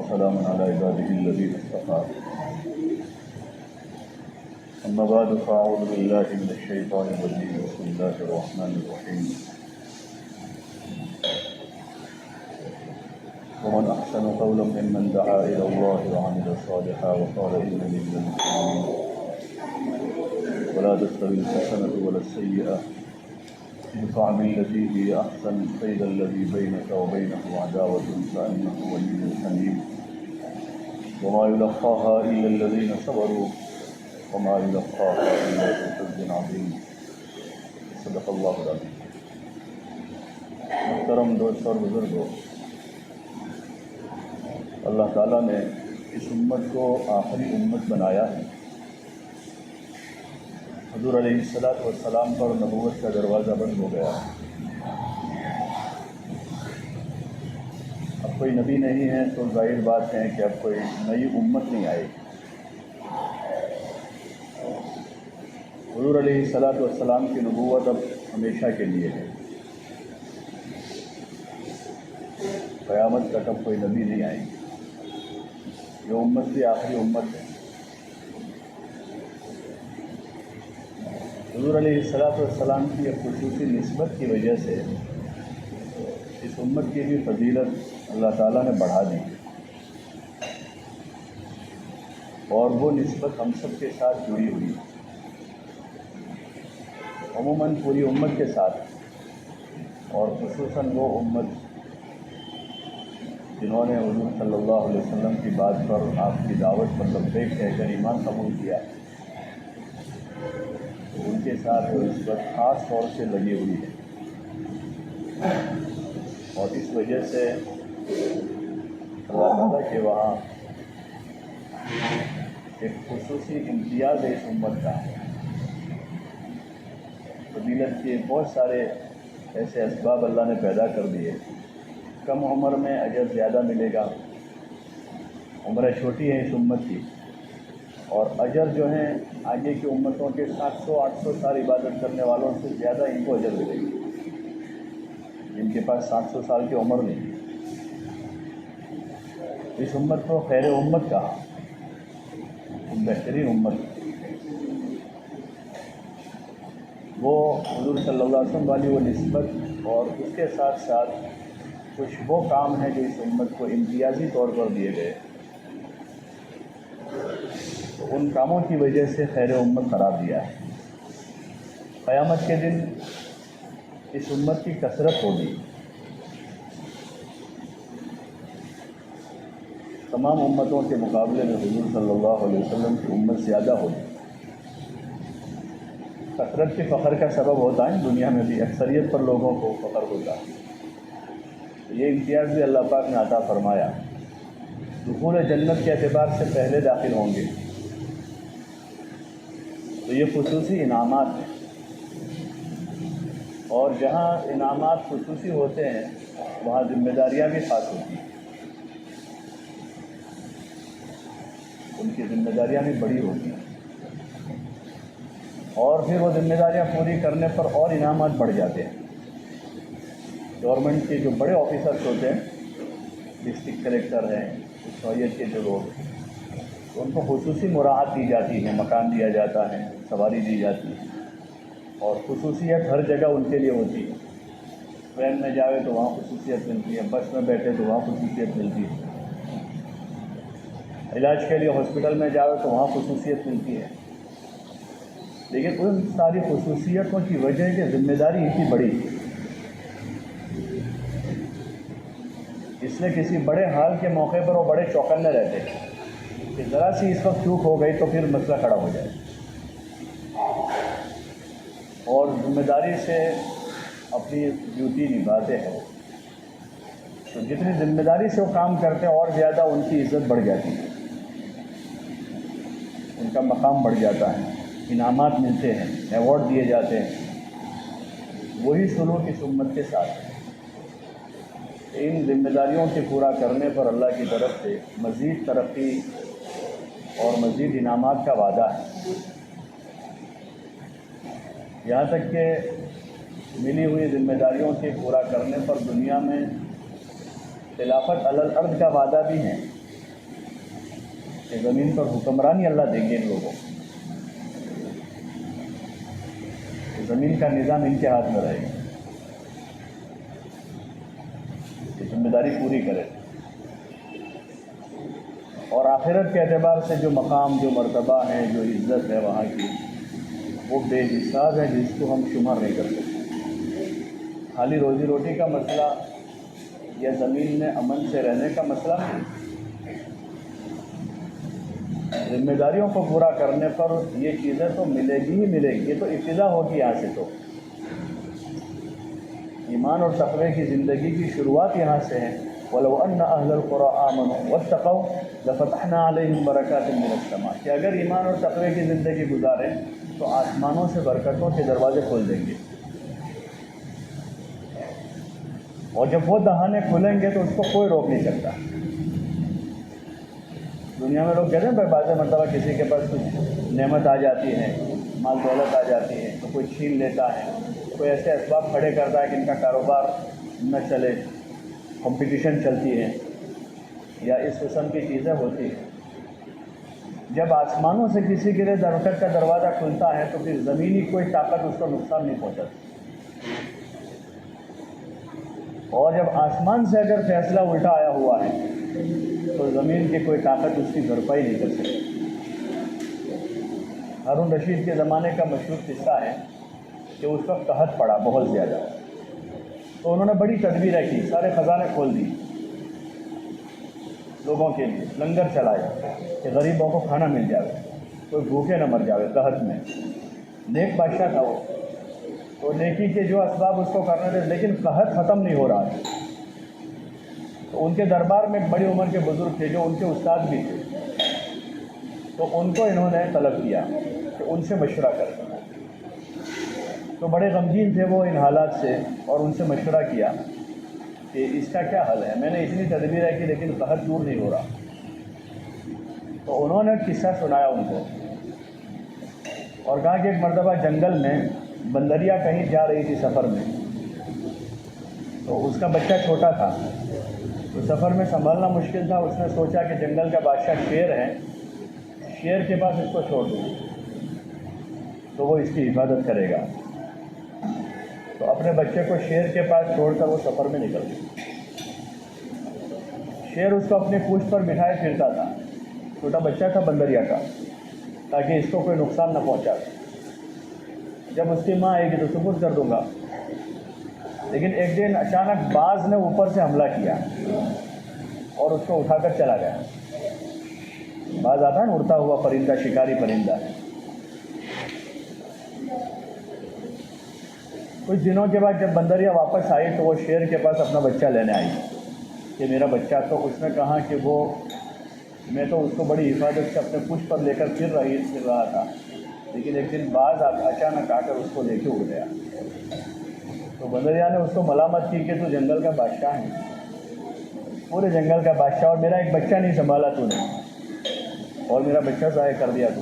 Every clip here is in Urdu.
وسلام على عباده الذين اصطفى. أما بعد فأعوذ بالله من الشيطان الرجيم. بسم الله الرحمن الرحيم. ومن أحسن قولا ممن دعا إلى الله وعمل صالحا وقال إنني من المسلمين. ولا تستوي الحسنة ولا السيئة ادفع بالتي هي أحسن فإذا الذي بينك وبينه عداوة كأنه ولي حميم. وما يلقاها إلا الذين صبروا وما يلقاها إلا ذو حظ عظيم. صدق اللہ العظیم. محترم دوست اور بزرگوں، اللہ تعالیٰ نے اس امت کو آخری امت بنایا ہے. حضور علیہ السلام پر نبوت کا دروازہ بند ہو گیا. اب کوئی نبی نہیں ہے تو ظاہر بات ہے کہ اب کوئی نئی امت نہیں آئے گی. حضور علیہ السلام کی نبوت اب ہمیشہ کے لیے ہے. قیامت تک اب کوئی نبی نہیں آئے گی. یہ امت کی آخری امت ہے. حضور علیہ السلام کی ایک خصوصی نسبت کی وجہ سے اس امت کی بھی فضیلت اللہ تعالیٰ نے بڑھا دی اور وہ نسبت ہم سب کے ساتھ جڑی ہوئی ہے. عموماً پوری امت کے ساتھ اور خصوصاً وہ امت جنہوں نے حضور صلی اللہ علیہ وسلم کی بات پر آپ کی دعوت پر لبیک کہہ کر ایمان قبول کیا، ان کے ساتھ وہ نسبت خاص طور سے لگی ہوئی ہے. اور اس وجہ سے اللہ تعالیٰ کے وہاں ایک خصوصی امتیاز ہے اس امت کا. فضیلت کے بہت سارے ایسے اسباب اللہ نے پیدا کر دیے. کم عمر میں اجر زیادہ ملے گا. عمریں چھوٹی ہیں اس امت کی اور اجر جو ہیں آگے کی امتوں کے 700-800 سال عبادت کرنے والوں سے زیادہ ان کو اجر ملے گی جن کے پاس 700 سال کی عمر نہیں. اس امت کو خیر امت کہا، بہترین امت. وہ حضور صلی اللہ علیہ وسلم والی وہ نسبت اور اس کے ساتھ ساتھ کچھ وہ کام ہیں جو اس امت کو امتیازی طور پر دیے گئے. تو ان کاموں کی وجہ سے خیر امت قرار دیا ہے. قیامت کے دن اس امت کی کثرت ہوگی. تمام امتوں کے مقابلے میں حضور صلی اللہ علیہ وسلم کی امت زیادہ ہوگی. کثرت کے فخر کا سبب ہوتا ہے دنیا میں بھی، اکثریت پر لوگوں کو فخر ہوتا ہے. یہ امتیاز بھی اللہ پاک نے عطا فرمایا. دخول جنت کے اعتبار سے پہلے داخل ہوں گے تو یہ خصوصی انعامات ہیں. اور جہاں انعامات خصوصی ہوتے ہیں وہاں ذمہ داریاں بھی خاص ہوتی ہیں. ان کی ذمہ داریاں بھی بڑی ہوتی ہیں اور پھر وہ ذمہ داریاں پوری کرنے پر اور انعامات بڑھ جاتے ہیں. گورنمنٹ کے جو بڑے آفیسرس ہوتے ہیں، ڈسٹرکٹ کلیکٹر ہیں، شہریت کے جو لوگ، ان کو خصوصی مراعات دی جاتی ہے، مکان دیا جاتا ہے، سواری دی جاتی ہے اور خصوصیت ہر جگہ ان کے لیے ہوتی ہے. ٹرین میں جاوے تو وہاں خصوصیت ملتی ہے، بس میں بیٹھے تو وہاں خصوصیت ملتی ہے، علاج کے لیے ہاسپٹل میں جاوے تو وہاں خصوصیت ملتی ہے. لیکن ان ساری خصوصیتوں کی وجہ کہ ذمہ داری اتنی بڑی ہے. اس لیے کسی بڑے حال کے موقع پر وہ بڑے چوکنے رہتے ہیں کہ ذرا سی اس وقت چوک ہو گئی تو پھر مسئلہ کھڑا ہو جائے. اور ذمہ داری سے اپنی ڈیوٹی نبھاتے ہیں تو جتنی ذمہ داری سے وہ کام کرتے ہیں اور زیادہ ان کی عزت بڑھ جاتی ہے، ان کا مقام بڑھ جاتا ہے، انعامات ملتے ہیں، ایوارڈ دیے جاتے ہیں. وہی سلوک اس امت کے ساتھ ہے. ان ذمہ داریوں کے پورا کرنے پر اللہ کی طرف سے مزید ترقی اور مزید انعامات کا وعدہ ہے. یہاں تک کہ ملی ہوئی ذمہ داریوں کے پورا کرنے پر دنیا میں خلافت علی الارض کا وعدہ بھی ہے. کہ زمین پر حکمرانی اللہ دیں گے ان لوگوں کو، زمین کا نظام ان کے ہاتھ میں رہے گا، یہ ذمہ داری پوری کرے، اور آخرت کے اعتبار سے جو مقام، جو مرتبہ ہے، جو عزت ہے وہاں کی، وہ بے حساب ہے جس کو ہم شمار نہیں کر سکتے۔ خالی روزی روٹی کا مسئلہ یا زمین میں امن سے رہنے کا مسئلہ نہیں، ذمہ داریوں کو پورا کرنے پر یہ چیزیں تو ملے گی ہی ملے گی، یہ تو ابتدا ہوگی یہاں سے، تو ایمان اور تقوی کی زندگی کی شروعات یہاں سے ہے۔ وَلَوْ أَنَّ أَهْلَ الْقُرَىٰ آمَنُوا وَاتَّقَوْا لَفَتَحْنَا عَلَيْهِمْ بَرَكَاتٍ مِّنَ السَّمَاءِ، کہ اگر ایمان اور تقوی کی زندگی گزاریں تو آسمانوں سے برکتوں کے دروازے کھول دیں گے، اور جب وہ دہانے کھلیں گے تو اس کو کوئی روک نہیں سکتا۔ دنیا میں لوگ کہتے ہیں بھائی بعض مرتبہ کسی کے پاس کچھ نعمت آ جاتی ہے، مال دولت آ جاتی ہے تو کوئی چھین لیتا ہے، کوئی ایسے اسباب کھڑے کرتا ہے کہ ان کا کاروبار نہ چلے، کمپٹیشن چلتی ہے، یا اس قسم کی چیزیں ہوتی ہیں۔ جب آسمانوں سے کسی کے لیے برکت کا دروازہ کھلتا ہے تو پھر زمینی کوئی طاقت اس کو نقصان نہیں پہنچاتی، اور جب آسمان سے اگر فیصلہ الٹا آیا ہوا ہے تو زمین کی کوئی طاقت اس کی بھرپائی نہیں کر سکتی۔ ہارون رشید کے زمانے کا مشہور قصہ ہے کہ اس وقت قحط پڑا بہت زیادہ، تو انہوں نے بڑی تدبیریں کی، سارے خزانے کھول دی لوگوں کے لیے، لنگر چلائے کہ غریبوں کو کھانا مل جائے، کوئی بھوکے نہ مر جائے قحط میں۔ نیک بادشاہ تھا وہ، تو نیکی کے جو اسباب اس کو کرنے تھے، لیکن قحط ختم نہیں ہو رہا تھا۔ تو ان کے دربار میں ایک بڑی عمر کے بزرگ تھے جو ان کے استاد بھی تھے، تو ان کو انہوں نے طلب کیا کہ ان سے مشورہ کریں، تو بڑے غمگین تھے وہ ان حالات سے، اور ان سے مشورہ کیا کہ اس کا کیا حل ہے، میں نے اتنی تدبیریں کی لیکن قحط دور نہیں ہو رہا۔ تو انہوں نے قصہ سنایا ان کو، اور کہا کہ ایک مرتبہ جنگل میں بندریا کہیں جا رہی تھی سفر میں، تو اس کا بچہ چھوٹا تھا، تو سفر میں سنبھالنا مشکل تھا، اس نے سوچا کہ جنگل کا بادشاہ شیر ہے، شیر کے پاس اس کو چھوڑ دوں تو وہ اس کی حفاظت کرے گا، تو اپنے بچے کو شیر کے پاس چھوڑ کر وہ سفر میں نکل گئی۔ شیر اس کو اپنی پوچھ پر بٹھائے پھرتا تھا، چھوٹا بچہ تھا بندریا کا، تاکہ اس کو کوئی نقصان نہ پہنچا۔ جب اس کی ماں آئے گی تو سپرد کر دوں گا، لیکن ایک دن اچانک باز نے اوپر سے حملہ کیا اور اس کو اٹھا کر چلا گیا۔ باز آتا ہے نا اڑتا ہوا پرندہ، شکاری پرندہ۔ کچھ دنوں کے بعد جب بندریا واپس آئی تو وہ شیر کے پاس اپنا بچہ لینے آئی کہ میرا بچہ، تو اس نے کہا کہ وہ میں تو اس کو بڑی حفاظت سے اپنے پشت پر لے کر پھر رہا تھا، لیکن ایک دن باز اچانک آ کر اس کو لے کے اڑ گیا۔ تو بندریا نے اس کو ملامت کی کہ تو جنگل کا بادشاہ ہے، پورے جنگل کا بادشاہ، اور میرا ایک بچہ نہیں سنبھالا تو نے، اور میرا بچہ ضائع کر دیا تو۔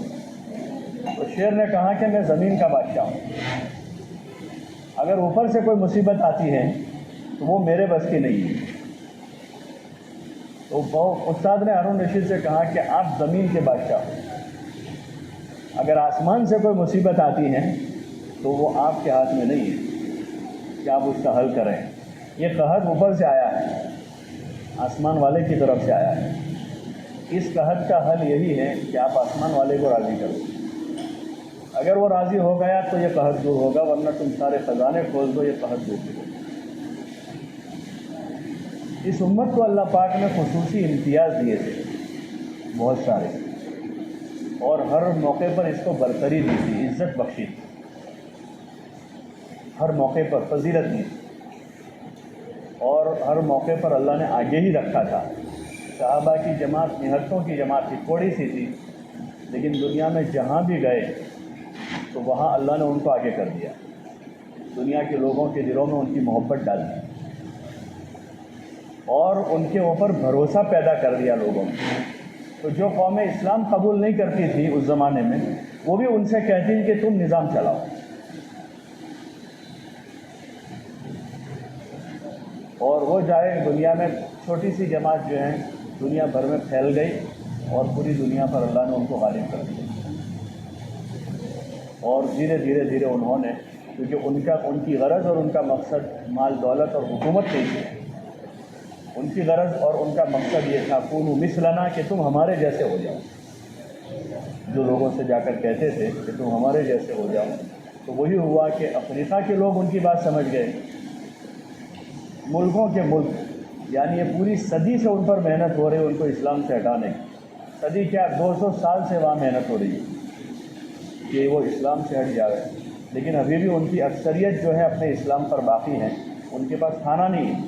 تو شیر نے کہا کہ میں زمین کا بادشاہ ہوں، اگر اوپر سے کوئی مصیبت آتی ہے تو وہ میرے بس کی نہیں ہے۔ تو استاد نے ہارون رشید سے کہا کہ آپ زمین کے بادشاہ ہو، اگر آسمان سے کوئی مصیبت آتی ہے تو وہ آپ کے ہاتھ میں نہیں ہے کہ آپ اس کا حل کریں، یہ قحط اوپر سے آیا ہے، آسمان والے کی طرف سے آیا ہے، اس قحط کا حل یہی ہے کہ آپ آسمان والے کو راضی کرو، اگر وہ راضی ہو گیا تو یہ قحط دور ہوگا، ورنہ تم سارے خزانے کھول دو، یہ قحط دور ہوگا۔ اس امت کو اللہ پاک نے خصوصی امتیاز دیے تھے بہت سارے، اور ہر موقع پر اس کو برتری دی تھی، عزت بخشی تھی، ہر موقع پر فضیلت دی تھی، اور ہر موقع پر اللہ نے آگے ہی رکھا تھا۔ صحابہ کی جماعت نہتوں کی جماعت تھی، تھوڑی سی تھی، لیکن دنیا میں جہاں بھی گئے تو وہاں اللہ نے ان کو آگے کر دیا، دنیا کے لوگوں کے دلوں میں ان کی محبت ڈال دی، اور ان کے اوپر بھروسہ پیدا کر دیا لوگوں میں۔ تو جو قومیں اسلام قبول نہیں کرتی تھی اس زمانے میں، وہ بھی ان سے کہتی تھی کہ تم نظام چلاؤ، اور وہ جائے دنیا میں چھوٹی سی جماعت جو ہے دنیا بھر میں پھیل گئی، اور پوری دنیا پر اللہ نے ان کو غالب کر دیا. اور دھیرے دھیرے انہوں نے، کیونکہ ان کی غرض اور ان کا مقصد مال دولت اور حکومت نہیں تھی. ان کی غرض اور ان کا مقصد یہ تھا کونوا مثلنا، کہ تم ہمارے جیسے ہو جاؤ. جو لوگوں سے جا کر کہتے تھے کہ تم ہمارے جیسے ہو جاؤ، تو وہی ہوا کہ افریقہ کے لوگ ان کی بات سمجھ گئے. ملکوں کے ملک، یعنی یہ پوری صدی سے ان پر محنت ہو رہی ہے ان کو اسلام سے ہٹانے کی. صدی کیا، 200 سال سے وہاں محنت ہو رہی ہے کہ وہ اسلام سے ہٹ جائے. لیکن ابھی بھی ان کی اکثریت جو ہے اپنے اسلام پر باقی ہیں. ان کے پاس کھانا نہیں ہے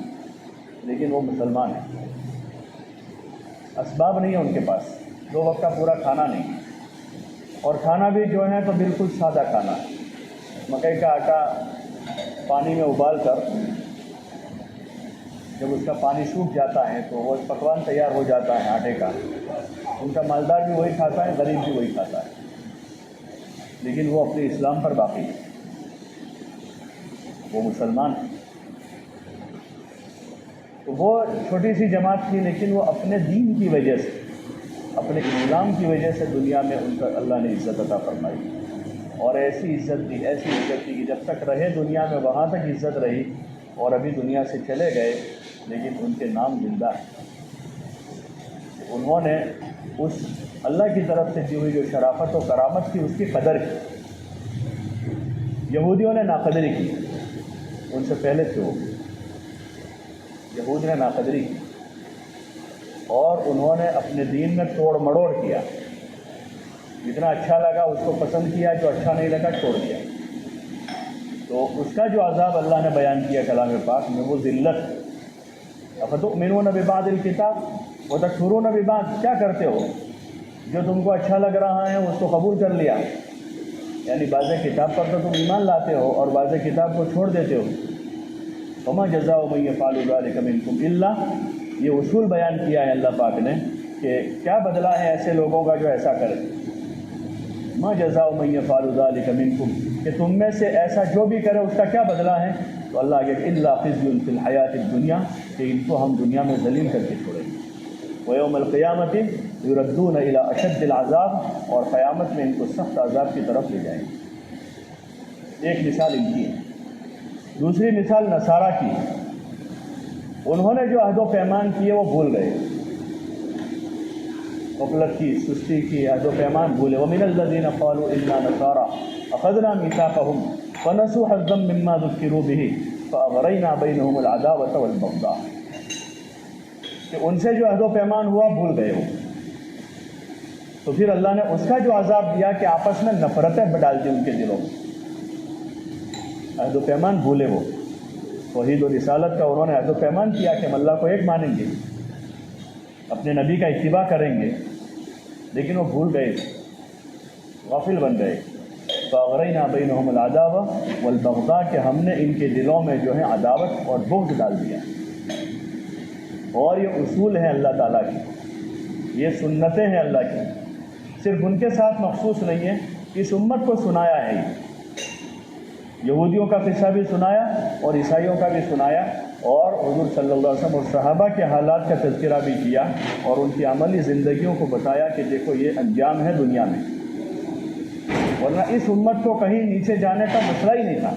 لیکن وہ مسلمان ہیں. اسباب نہیں ہے ان کے پاس، 2 وقت کا پورا کھانا نہیں، اور کھانا بھی جو ہے تو بالکل سادہ کھانا ہے. مکئی کا آٹا پانی میں ابال کر جب اس کا پانی سوکھ جاتا ہے تو وہ پکوان تیار ہو جاتا ہے آٹے کا. ان کا مالدار بھی وہی کھاتا ہے، غریب بھی وہی کھاتا ہے، لیکن وہ اپنے اسلام پر باقی ہے، وہ مسلمان ہیں. تو وہ چھوٹی سی جماعت تھی، لیکن وہ اپنے دین کی وجہ سے، اپنے اسلام کی وجہ سے دنیا میں ان پر اللہ نے عزت عطا فرمائی. اور ایسی عزت دی کہ جب تک رہے دنیا میں وہاں تک عزت رہی. اور ابھی دنیا سے چلے گئے لیکن ان کے نام زندہ ہے. انہوں نے اس اللہ کی طرف سے دی ہوئی جو شرافت و کرامت تھی اس کی قدر کی. یہودیوں نے ناقدری کی، ان سے پہلے تھے وہ، یہود نے ناقدری کی اور انہوں نے اپنے دین میں توڑ مڑوڑ کیا. جتنا اچھا لگا اس کو پسند کیا، جو اچھا نہیں لگا چھوڑ دیا. تو اس کا جو عذاب اللہ نے بیان کیا کلام پاک میں، وہ ذلت. افتؤمنون ببعض الکتاب وتکفرون ببعض، کیا کرتے ہو؟ جو تم کو اچھا لگ رہا ہے اس کو قبول کر لیا، یعنی بعض کتاب پر تو تم ایمان لاتے ہو اور بعض کتاب کو چھوڑ دیتے ہو. وما جزاء من يفعل ذلك منكم الا، یہ اصول بیان کیا ہے اللہ پاک نے کہ کیا بدلہ ہے ایسے لوگوں کا جو ایسا کرے. ما جزاء من يفعل ذلك منكم، کہ تم میں سے ایسا جو بھی کرے اس کا کیا بدلہ ہے؟ تو اللہ آگے الا خزي في الحیات الدنیا، کہ ان کو ہم دنیا میں ذلیل کر کے چھوڑیں گے. ویوم القیامت یردون الی اشد العذاب، اور قیامت میں ان کو سخت عذاب کی طرف لے جائیں گے. ایک مثال ان کی ہے. دوسری مثال نصارہ کی. انہوں نے جو عہد و پیمان کیے وہ بھول گئے، غفلت کی، سستی کی، عہد و پیمان بھولے. ومن الذین قالوا انا نصارى اخذنا میثاقهم فنسوا حظا مما ذکروا به فاغرینا بینهم العداوة والبغضاء، کہ ان سے جو عہد و پیمان ہوا بھول گئے ہو. تو پھر اللہ نے اس کا جو عذاب دیا کہ آپس میں نفرتیں ڈال دی ان کے دلوں میں. عہد و پیمان بھولے وہ، توحید و رسالت کا انہوں نے عہد و پیمان کیا کہ ہم اللہ کو ایک مانیں گے، اپنے نبی کا اتباع کریں گے، لیکن وہ بھول گئے، غافل بن گئے. فاغرینا بینہم العداوة والبغضاء، کہ ہم نے ان کے دلوں میں جو ہے عداوت اور بغض ڈال دیا. اور یہ اصول ہیں اللہ تعالیٰ کی، یہ سنتیں ہیں اللہ کی، صرف ان کے ساتھ مخصوص نہیں ہے، اس امت کو سنایا ہے. یہودیوں کا قصہ بھی سنایا اور عیسائیوں کا بھی سنایا، اور حضور صلی اللہ علیہ وسلم اور صحابہ کے حالات کا تذکرہ بھی کیا اور ان کی عملی زندگیوں کو بتایا کہ دیکھو یہ انجام ہے دنیا میں. ورنہ اس امت کو کہیں نیچے جانے کا مسئلہ ہی نہیں تھا.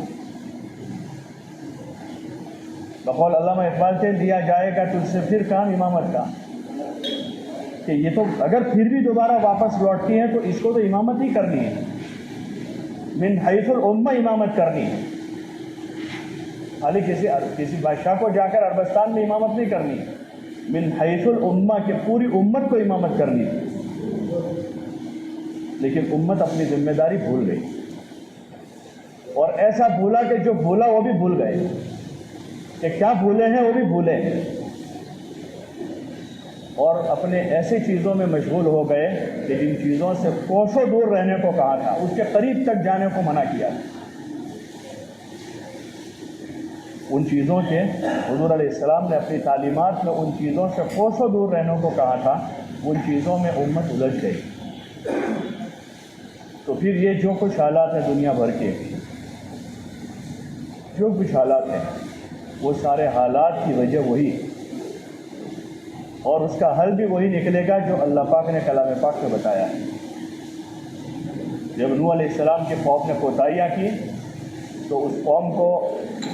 بقول علامہ اقبال سے دیا جائے گا تجھ سے پھر کام امامت کا، کہ یہ تو اگر پھر بھی دوبارہ واپس لوٹتی ہے تو اس کو تو امامت ہی کرنی ہے، من حیث الامہ امامت کرنی ہے. خالی کسی بادشاہ کو جا کر عربستان میں امامت نہیں کرنی، من حیث الامہ، کہ پوری امت کو امامت کرنی ہے. لیکن امت اپنی ذمہ داری بھول گئی، اور ایسا بھولا کہ جو بھولا وہ بھی بھول گئے، کہ کیا بھولے ہیں وہ بھی بھولے، اور اپنے ایسی چیزوں میں مشغول ہو گئے کہ جن چیزوں سے کوسوں دور رہنے کو کہا تھا، اس کے قریب تک جانے کو منع کیا. ان چیزوں کے حضور علیہ السلام نے اپنی تعلیمات میں ان چیزوں سے کوسوں دور رہنے کو کہا تھا، ان چیزوں میں امت الجھ گئی. تو پھر یہ جو کچھ حالات ہیں دنیا بھر کے، جو کچھ حالات ہیں وہ سارے حالات کی وجہ وہی ہے. اور اس کا حل بھی وہی نکلے گا جو اللہ پاک نے کلام پاک میں بتایا ہے۔ جب نوح علیہ السلام کے قوم نے کوتاہیاں کی تو اس قوم کو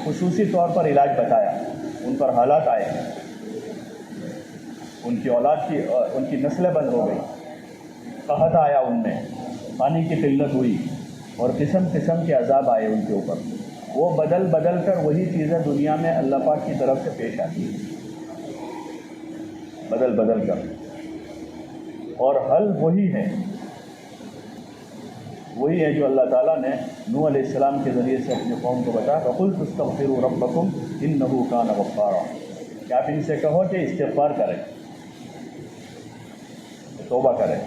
خصوصی طور پر علاج بتایا، ان پر حالات آئے، ان کی اولاد کی ان کی نسلیں بند ہو گئی، قحط آیا ان میں، پانی کی قلت ہوئی اور قسم قسم کے عذاب آئے ان کے اوپر۔ وہ بدل بدل کر وہی چیزیں دنیا میں اللہ پاک کی طرف سے پیش آتی ہیں، بدل بدل کر، اور حل وہی ہے جو اللہ تعالیٰ نے نوح علیہ السلام کے ذریعے سے اپنے قوم کو بتایا، فَقُلْتُ اسْتَغْفِرُوا رَبَّكُمْ إِنَّهُ كَانَ غَفَّارًا، کہ آپ ان سے کہو کہ استغفار کریں، توبہ کریں،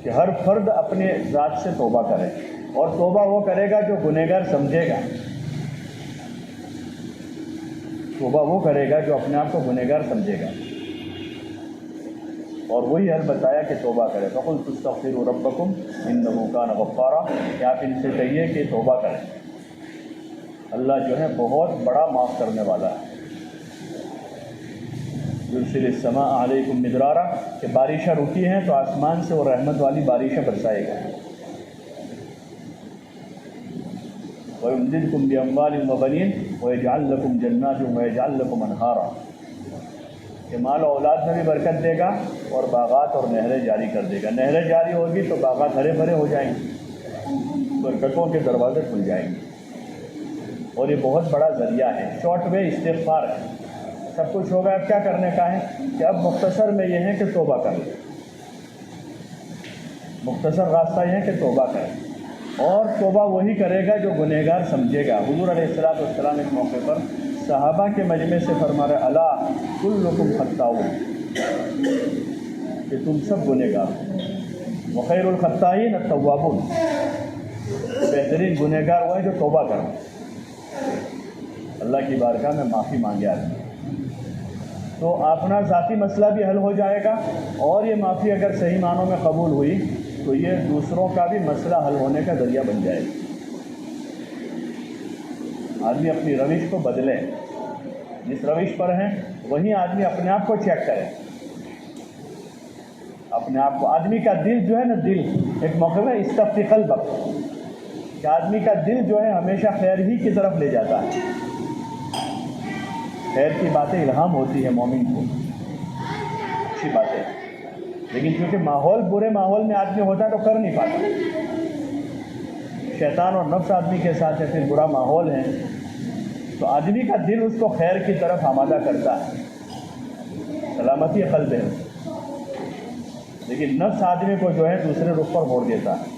کہ ہر فرد اپنے ذات سے توبہ کرے، اور توبہ وہ کرے گا جو گنہگار سمجھے گا، توبہ وہ کرے گا جو اپنے آپ کو گنہگار سمجھے گا، اور وہی حل بتایا کہ توبہ کرے۔ فَقُلْتُ اسْتَغْفِرُوا رَبَّكُمْ إِنَّهُ كَانَ غَفَّارًا، کہ آپ ان سے کہیے کہ توبہ کریں، اللہ جو ہے بہت بڑا معاف کرنے والا ہے۔ يُرْسِلِ السَّمَاءَ عَلَيْكُمْ مِدْرَارًا، کہ بارشیں رکی ہیں تو آسمان سے وہ رحمت والی بارشیں برسائے گا۔ وَيُمْدِدْكُمْ بِأَمْوَالٍ وَبَنِينَ وَيَجْعَلْ لَكُمْ جَنَّاتٍ وَيَجْعَلْ لَكُمْ أَنْهَارًا، کہ مال و اولاد میں بھی برکت دے گا اور باغات اور نہریں جاری کر دے گا۔ نہریں جاری ہوگی تو باغات ہرے بھرے ہو جائیں گے، برکتوں کے دروازے کھل جائیں گے، اور یہ بہت بڑا ذریعہ ہے۔ شارٹ وے استغفار ہے، سب کچھ ہوگا۔ اب کیا کرنے کا ہے کہ اب مختصر میں یہ ہے کہ توبہ کریں، مختصر راستہ یہ ہے کہ توبہ کریں، اور توبہ وہی کرے گا جو گنہگار سمجھے گا۔ حضور علیہ السلام ایک موقع پر صحابہ کے مجمع سے فرما رہے، الا کلکم خطاؤن، کہ تم سب گنہگار ہو، وخیر الخطائین التوابون، بہترین گنہگار وہ ہیں جو توبہ کریں، اللہ کی بارگاہ میں معافی مانگے آدمی، تو اپنا ذاتی مسئلہ بھی حل ہو جائے گا، اور یہ معافی اگر صحیح معنوں میں قبول ہوئی تو یہ دوسروں کا بھی مسئلہ حل ہونے کا ذریعہ بن جائے گا۔ آدمی اپنی روش کو بدلے، جس روش پر ہیں وہیں آدمی اپنے آپ کو چیک کرے، اپنے آپ کو۔ آدمی کا دل جو ہے نا، دل ایک موقع میں استفتی قلبک، کہ آدمی کا دل جو ہے ہمیشہ خیر ہی کی طرف لے جاتا ہے، خیر کی باتیں الہام ہوتی ہے مومن کو، اچھی باتیں، لیکن کیونکہ ماحول برے ماحول میں آدمی ہوتا ہے تو کر نہیں پاتا، شیطان اور نفس آدمی کے ساتھ ہے، پھر برا ماحول ہے، تو آدمی کا دل اس کو خیر کی طرف آمادہ کرتا ہے، سلامتی قلب ہے، لیکن نفس آدمی کو جو ہے دوسرے رخ پر موڑ دیتا ہے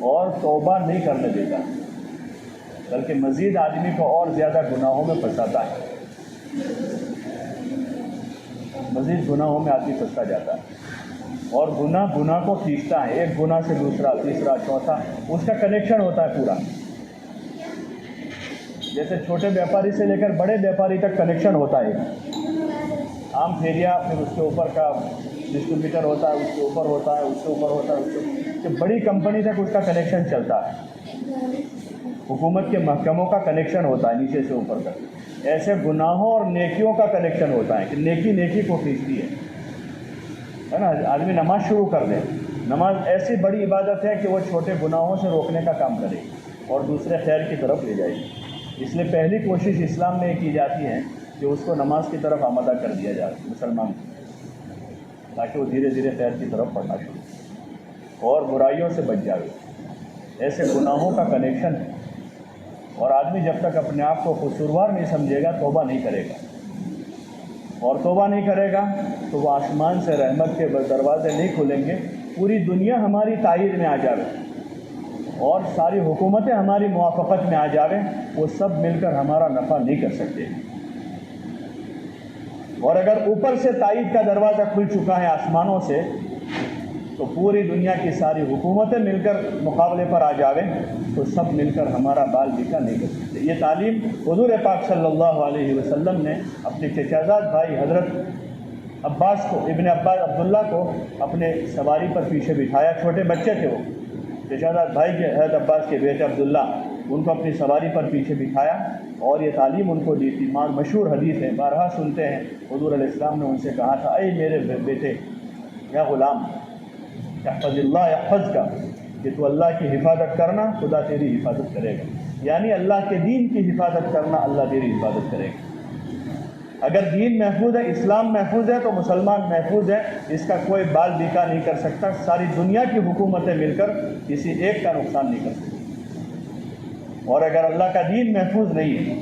اور توبہ نہیں کرنے دیتا، بلکہ مزید آدمی کو اور زیادہ گناہوں میں پھنساتا ہے، مزید گناہوں میں آدمی پھنستا جاتا ہے، اور گناہ کو کھینچتا ہے، ایک گناہ سے دوسرا، تیسرا، چوتھا، اس کا کنیکشن ہوتا ہے پورا، جیسے چھوٹے بیپاری سے لے کر بڑے بیپاری تک کنیکشن ہوتا ہے، عام پھیریا، پھر اس کے اوپر کا ڈسٹریبیوٹر ہوتا ہے، اس کے اوپر ہوتا ہے، اس کے اوپر ہوتا ہے، اس کے بڑی کمپنی تک اس کا کنیکشن چلتا ہے، حکومت کے محکموں کا کنیکشن ہوتا ہے نیچے سے اوپر تک، ایسے گناہوں اور نیکیوں کا کنیکشن ہوتا ہے کہ نیکی کو کھینچتی ہے نا۔ آدمی نماز شروع کر دے، نماز ایسی بڑی عبادت ہے کہ وہ چھوٹے گناہوں سے روکنے کا کام کرے اور دوسرے خیر کی طرف لے جائے گی، اس لیے پہلی کوشش اسلام میں یہ کی جاتی ہے کہ اس کو نماز کی طرف آمادہ کر دیا جائے مسلمان کو، تاکہ وہ دھیرے دھیرے خیر کی طرف پڑھنا شروع اور برائیوں سے بچ جائے۔ ایسے گناہوں کا کنیکشن ہے، اور آدمی جب تک اپنے آپ کو قصوروار نہیں سمجھے گا توبہ نہیں کرے گا، اور توبہ نہیں کرے گا تو وہ آسمان سے رحمت کے دروازے نہیں کھلیں گے، پوری دنیا ہماری تائید میں آ جائے اور ساری حکومتیں ہماری موافقت میں آ جائیں، وہ سب مل کر ہمارا نفع نہیں کر سکتے، اور اگر اوپر سے تائید کا دروازہ کھل چکا ہے آسمانوں سے تو پوری دنیا کی ساری حکومتیں مل کر مقابلے پر آ جاویں تو سب مل کر ہمارا بال بیکا نہیں کر سکتے۔ یہ تعلیم حضور پاک صلی اللہ علیہ وسلم نے اپنے چچا زاد بھائی حضرت عباس کو، ابن عباس عبداللہ کو اپنے سواری پر پیچھے بٹھایا، چھوٹے بچے تھے وہ، چچا زاد بھائی کے حضرت عباس کے بیٹے عبداللہ، ان کو اپنی سواری پر پیچھے بٹھایا اور یہ تعلیم ان کو دی تھی. مشہور حدیث ہے, بارہا سنتے ہیں. حضور علیہ السلام نے ان سے کہا تھا, اے میرے بیٹے, یا غلام, احفظ اللہ یحفظ کا, کہ تو اللہ کی حفاظت کرنا, خدا تیری حفاظت کرے گا. یعنی اللہ کے دین کی حفاظت کرنا, اللہ تیری حفاظت کرے گا. اگر دین محفوظ ہے, اسلام محفوظ ہے, تو مسلمان محفوظ ہے. اس کا کوئی بال بیکا نہیں کر سکتا. ساری دنیا کی حکومتیں مل کر کسی ایک کا نقصان نہیں کر سکتی. اور اگر اللہ کا دین محفوظ نہیں ہے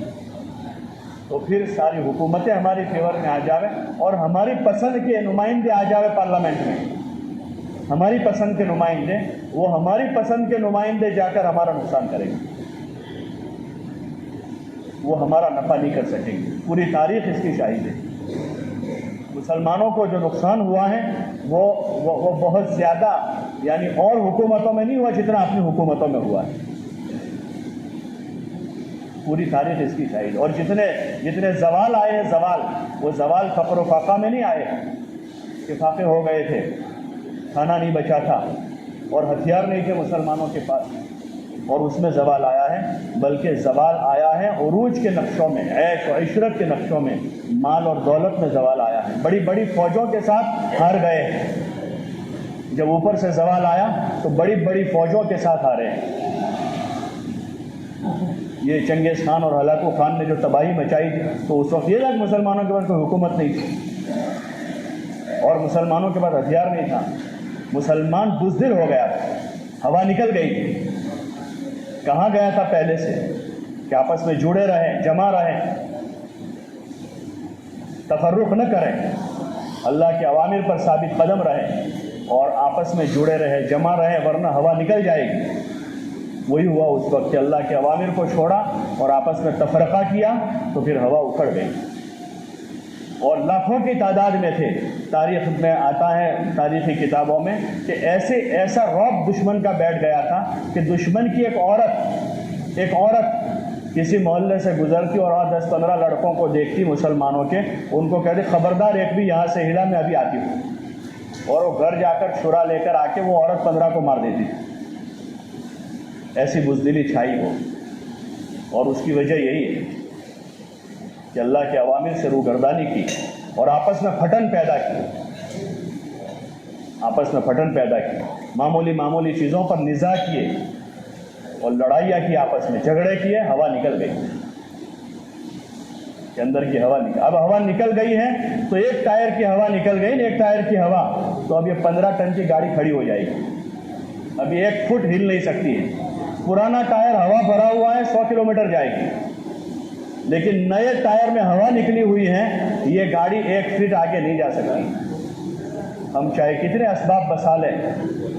تو پھر ساری حکومتیں ہماری فیور میں آ جاوے اور ہماری پسند کے نمائندے آ جاوے پارلیمنٹ میں. ہماری پسند کے نمائندے, وہ ہماری پسند کے نمائندے جا کر ہمارا نقصان کریں گے, وہ ہمارا نفع نہیں کر سکیں گے. پوری تاریخ اس کی شاہد ہے. مسلمانوں کو جو نقصان ہوا ہے وہ بہت زیادہ, یعنی اور حکومتوں میں نہیں ہوا جتنا اپنی حکومتوں میں ہوا ہے. پوری تاریخ اس کی شاہد. اور جتنے زوال آئے ہیں, وہ زوال فقر و فاقہ میں نہیں آئے کہ فاقے ہو گئے تھے, کھانا نہیں بچا تھا اور ہتھیار نہیں تھے مسلمانوں کے پاس اور اس میں زوال آیا ہے, بلکہ زوال آیا ہے عروج کے نقشوں میں, عیش و عشرت کے نقشوں میں, مال اور دولت میں زوال آیا ہے. بڑی بڑی فوجوں کے ساتھ ہار گئے ہیں. جب اوپر سے زوال آیا تو بڑی بڑی فوجوں کے ساتھ ہارے ہیں. یہ چنگیز خان اور ہلاکو خان نے جو تباہی مچائی تھی, تو اس وقت یہ تھا کہ مسلمانوں کے پاس کوئی حکومت نہیں تھی اور مسلمانوں کے پاس ہتھیار نہیں تھا. مسلمان بزدل ہو گیا تھا, ہوا نکل گئی تھی. کہاں گیا تھا پہلے سے کہ آپس میں جڑے رہیں, جمع رہیں, تفرق نہ کریں, اللہ کے اوامر پر ثابت قدم رہیں اور آپس میں جڑے رہیں, جمع رہیں, ورنہ ہوا نکل جائے گی. وہی ہوا اس وقت کہ اللہ کے اوامر کو چھوڑا اور آپس میں تفرقہ کیا تو پھر ہوا اکھڑ گئی اور لاکھوں کی تعداد میں تھے. تاریخ میں آتا ہے, تاریخی کتابوں میں, کہ ایسا رعب دشمن کا بیٹھ گیا تھا کہ دشمن کی ایک عورت کسی محلے سے گزرتی اور 10-15 لڑکوں کو دیکھتی مسلمانوں کے, ان کو کہتی خبردار ایک بھی یہاں سے ہلا, میں ابھی آتی ہوں. اور وہ گھر جا کر چھرا لے کر آ کے وہ عورت 15 کو مار دیتی. ایسی بزدلی چھائی ہو. اور اس کی وجہ یہی ہے کہ اللہ کے اوامر سے روگردانی کی اور آپس میں پھٹن پیدا کی, معمولی چیزوں پر نزاع کیے اور لڑائیاں کی, آپس میں جھگڑے کیے, ہوا نکل گئی کہ اندر کی ہوا نکل. اب ہوا نکل گئی ہے تو ایک ٹائر کی ہوا نکل گئی, ایک ٹائر کی ہوا, تو اب یہ 15 ٹن کی گاڑی کھڑی ہو جائے گی. ابھی 1 فٹ ہل نہیں سکتی ہے. پرانا ٹائر ہوا بھرا ہوا ہے, 100 کلومیٹر جائے گی, لیکن نئے ٹائر میں ہوا نکلی ہوئی ہے, یہ گاڑی 1 فٹ آگے نہیں جا سکتی. ہم چاہے کتنے اسباب بسا لیں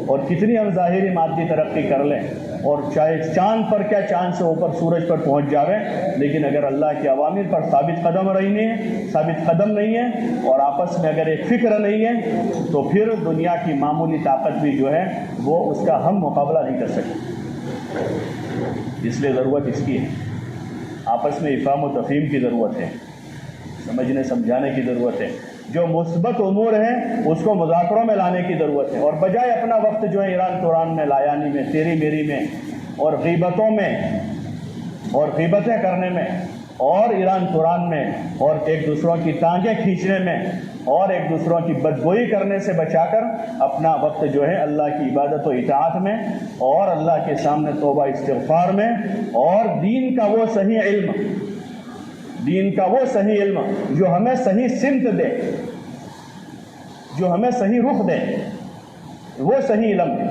اور کتنی ہم ظاہری مادی ترقی کر لیں, اور چاہے چاند پر کیا, چاند سے اوپر سورج پر پہنچ جاوے, لیکن اگر اللہ کے اوامر پر ثابت قدم نہیں ہے اور آپس میں اگر ایک فکر نہیں ہے, تو پھر دنیا کی معمولی طاقت بھی جو ہے وہ اس کا ہم مقابلہ نہیں کر سکتے. اس لیے ضرورت اس کی ہے, آپس میں افہام و تفہیم کی ضرورت ہے, سمجھنے سمجھانے کی ضرورت ہے. جو مثبت امور ہیں اس کو مذاکروں میں لانے کی ضرورت ہے, اور بجائے اپنا وقت جو ہے ایران توران میں, لایانی میں, تیری میری میں اور غیبتوں میں اور غیبتیں کرنے میں اور ایران توران میں اور ایک دوسروں کی ٹانگیں کھینچنے میں اور ایک دوسروں کی بدگوئی کرنے سے بچا کر اپنا وقت جو ہے اللہ کی عبادت و اطاعت میں اور اللہ کے سامنے توبہ استغفار میں اور دین کا وہ صحیح علم جو ہمیں صحیح سمت دے, جو ہمیں صحیح رخ دے, وہ صحیح علم ہے.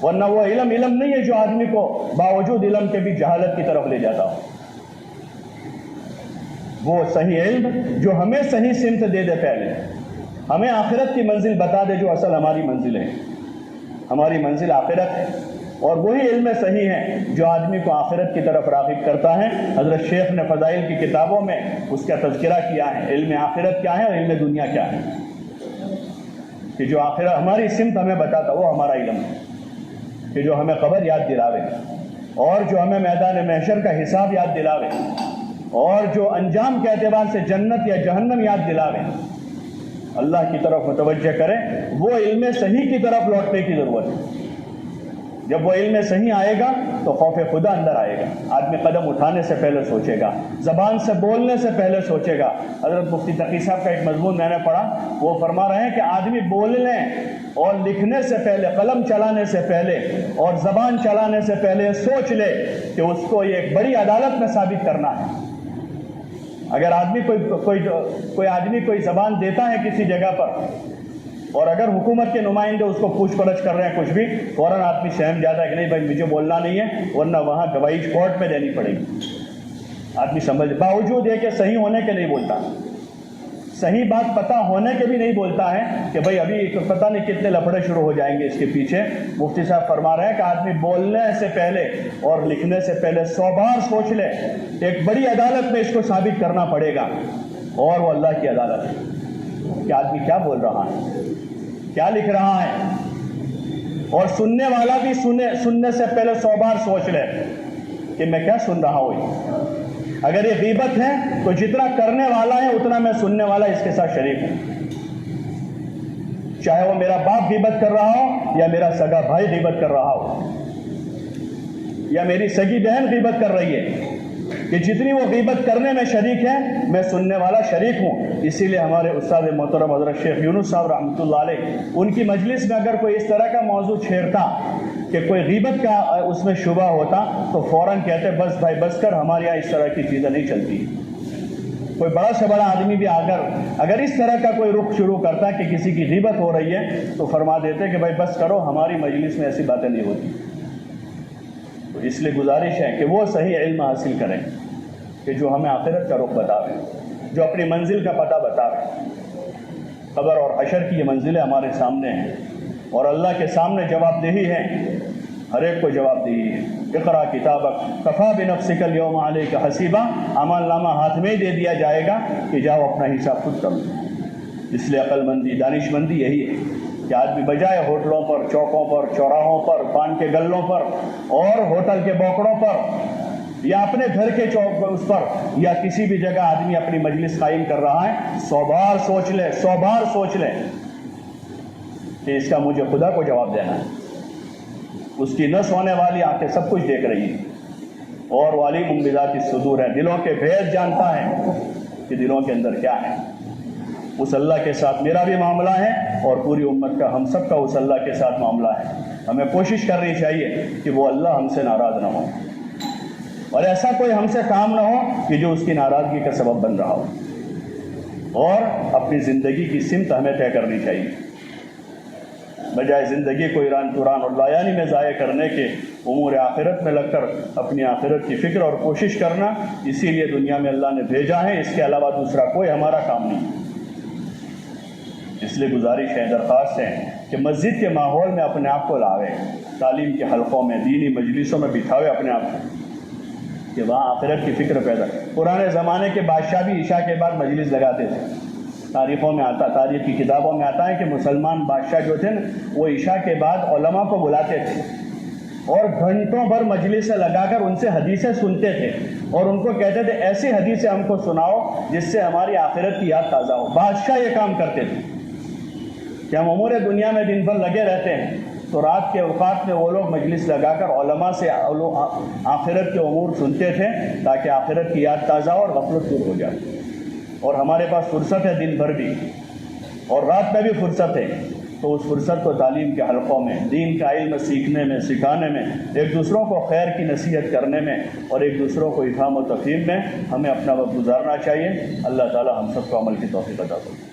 ورنہ وہ علم نہیں ہے جو آدمی کو باوجود علم کے بھی جہالت کی طرف لے جاتا ہو. وہ صحیح علم جو ہمیں صحیح سمت دے دے, پہلے ہمیں آخرت کی منزل بتا دے, جو اصل ہماری منزل ہے. ہماری منزل آخرت ہے, اور وہی علم صحیح ہے جو آدمی کو آخرت کی طرف راغب کرتا ہے. حضرت شیخ نے فضائل کی کتابوں میں اس کا تذکرہ کیا ہے, علم آخرت کیا ہے اور علم دنیا کیا ہے, کہ جو آخرت ہماری سمت ہمیں بتاتا وہ ہمارا علم ہے, کہ جو ہمیں قبر یاد دلاوے اور جو ہمیں میدان محشر کا حساب یاد دلاوے اور جو انجام کے اعتبار سے جنت یا جہنم یاد دلاوے, اللہ کی طرف متوجہ کریں. وہ علم صحیح کی طرف لوٹنے کی ضرورت ہے. جب وہ علم صحیح آئے گا تو خوف خدا اندر آئے گا. آدمی قدم اٹھانے سے پہلے سوچے گا, زبان سے بولنے سے پہلے سوچے گا. حضرت مفتی تقی صاحب کا ایک مضمون میں نے پڑھا, وہ فرما رہے ہیں کہ آدمی بولنے اور لکھنے سے پہلے, قلم چلانے سے پہلے اور زبان چلانے سے پہلے سوچ لے کہ اس کو یہ ایک بڑی عدالت میں ثابت کرنا ہے. اگر آدمی کوئی آدمی کوئی زبان دیتا ہے کسی جگہ پر, اور اگر حکومت کے نمائندے اس کو پوچھ پرچھ کر رہے ہیں کچھ بھی, فوراً آدمی سہم جاتا ہے کہ نہیں بھائی مجھے بولنا نہیں ہے, ورنہ وہاں گواہی کورٹ میں دینی پڑے گی. آدمی سمجھ, باوجود یہ کہ صحیح ہونے کے نہیں بولتا, صحیح بات پتہ ہونے کے بھی نہیں بولتا ہے کہ بھائی ابھی پتہ نہیں کتنے لفڑے شروع ہو جائیں گے اس کے پیچھے. مفتی صاحب فرما رہے ہیں کہ آدمی بولنے سے پہلے اور لکھنے سے پہلے 100 بار سوچ لے, ایک بڑی عدالت میں اس کو ثابت کرنا پڑے گا, اور وہ اللہ کی عدالت ہے کہ آدمی کیا بول رہا ہے, کیا لکھ رہا ہے. اور سننے والا بھی سننے سے پہلے 100 بار سوچ لے کہ میں کیا سن رہا ہوں. اگر یہ غیبت ہے تو جتنا کرنے والا ہے اتنا میں سننے والا اس کے ساتھ شریک ہوں, چاہے وہ میرا باپ غیبت کر رہا ہو یا میرا سگا بھائی غیبت کر رہا ہو یا میری سگی بہن غیبت کر رہی ہے, کہ جتنی وہ غیبت کرنے میں شریک ہے میں سننے والا شریک ہوں. اسی لیے ہمارے استاد محترم حضرت شیخ یونس صاحب رحمۃ اللہ علیہ, ان کی مجلس میں اگر کوئی اس طرح کا موضوع چھیڑتا کہ کوئی غیبت کا اس میں شبہ ہوتا تو فوراً کہتے بس بھائی بس کر, ہمارے یہاں اس طرح کی چیزیں نہیں چلتی. کوئی بڑا سے بڑا آدمی بھی اگر اس طرح کا کوئی رخ شروع کرتا کہ کسی کی غیبت ہو رہی ہے تو فرما دیتے کہ بھائی بس کرو, ہماری مجلس میں ایسی باتیں نہیں ہوتی. تو اس لیے گزارش ہے کہ وہ صحیح علم حاصل کریں کہ جو ہمیں آخرت کا رخ بتاوے, جو اپنی منزل کا پتہ بتاوے. قبر اور حشر کی یہ منزلیں ہمارے سامنے ہیں, اور اللہ کے سامنے جواب دہی ہے, ہر ایک کو جواب دہی ہے. اقرا کتابک کفا بنفسک الیوم علیک حسیبا, عمل نامہ ہاتھ میں ہی دے دیا جائے گا کہ جاؤ اپنا حساب خود کرو. اس لیے عقل مندی, دانش مندی یہی ہے کہ آدمی بجائے ہوٹلوں پر, چوکوں پر, چوراہوں پر, پان کے گلوں پر اور ہوٹل کے بوکڑوں پر یا اپنے گھر کے چوک پر, اس پر یا کسی بھی جگہ آدمی اپنی مجلس قائم کر رہا ہے, 100 بار سوچ لے, 100 بار سوچ لے کہ اس کا مجھے خدا کو جواب دینا ہے. اس کی نہ سونے والی آنکھیں سب کچھ دیکھ رہی ہیں, اور علیم بذات الصدور ہے, دلوں کے بھید جانتا ہے کہ دلوں کے اندر کیا ہے. اس اللہ کے ساتھ میرا بھی معاملہ ہے اور پوری امت کا, ہم سب کا اس اللہ کے ساتھ معاملہ ہے. ہمیں کوشش کرنی چاہیے کہ وہ اللہ ہم سے ناراض نہ ہو, اور ایسا کوئی ہم سے کام نہ ہو کہ جو اس کی ناراضگی کا سبب بن رہا ہو. اور اپنی زندگی کی سمت ہمیں طے کرنی چاہیے, بجائے زندگی کو ایران توران اور لایانی میں ضائع کرنے کے امور آخرت میں لگ کر اپنی آخرت کی فکر اور کوشش کرنا. اسی لیے دنیا میں اللہ نے بھیجا ہے, اس کے علاوہ دوسرا کوئی ہمارا کام نہیں. اس لیے گزارش ہے, درخواست ہے کہ مسجد کے ماحول میں اپنے آپ کو لاوے, تعلیم کے حلقوں میں, دینی مجلسوں میں بٹھاوے اپنے آپ کو, کہ وہاں آخرت کی فکر پیدا. پرانے زمانے کے بادشاہ بھی عشاء کے بعد مجلس لگاتے تھے. تاریخوں میں آتا, تاریخ کی کتابوں میں آتا ہے کہ مسلمان بادشاہ جو تھے نا, وہ عشاء کے بعد علماء کو بلاتے تھے اور گھنٹوں بھر مجلسیں لگا کر ان سے حدیثیں سنتے تھے, اور ان کو کہتے تھے ایسی حدیثیں ہم کو سناؤ جس سے ہماری آخرت کی یاد تازہ ہو. بادشاہ یہ کام کرتے تھے کہ ہم امور دنیا میں دن بھر لگے رہتے ہیں, تو رات کے اوقات میں وہ لوگ مجلس لگا کر علماء سے آخرت کے امور سنتے تھے تاکہ آخرت کی یاد تازہ اور غفلت دور ہو جائے. اور ہمارے پاس فرصت ہے دن بھر بھی اور رات میں بھی فرصت ہے, تو اس فرصت کو تعلیم کے حلقوں میں, دین کا علم سیکھنے میں, سکھانے میں, ایک دوسروں کو خیر کی نصیحت کرنے میں اور ایک دوسروں کو افہام و تفہیم میں ہمیں اپنا وقت گزارنا چاہیے. اللہ تعالی ہم سب کو عمل کی توفیق عطا فرمائے.